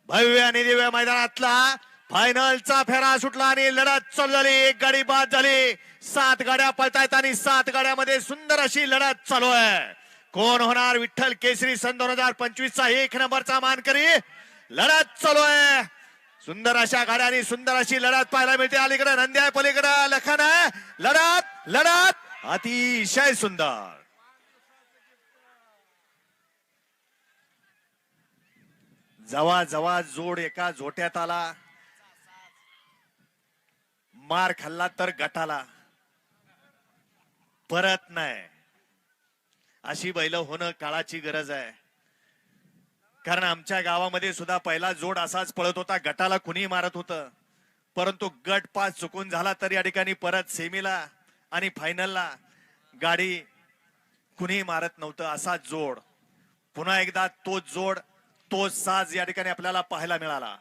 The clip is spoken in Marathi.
भव्य आणि दिव्य मैदानातला फायनलचा फेरा सुटला आणि लढत चालू झाली. एक गाडी बाद झाली. 7 गाड्या पळतायत आणि 7 गाड्यामध्ये सुंदर अशी लढत चालू आहे. कोण होणार विठ्ठल केसरी सन 2025 चा 1 नंबरचा मानकरी. लढत चालू आहे. सुंदर अशा गाड्या आणि सुंदर अशी लढत पाहायला मिळते. अलीकडे नंदी आहे, पलीकडे लखन आहे. लढत लढत अतिशय सुंदर. जवा जवा जोड एका झोट्यात आला. मार खाल्ला तर गटाला परत नाही. अशी बैल होणं काळाची गरज आहे. कारण आमच्या गावामध्ये सुद्धा पहिला जोड असाच पळत होता. गटाला कुणी मारत होतं, परंतु गट 5 चुकून झाला तर या ठिकाणी परत सेमीला आणि फायनलला गाडी कुणी मारत नव्हतं. असा जोड पुन्हा एकदा तोच जोड तोच साज या ठिकाणी आपल्याला पाहायला मिळाला.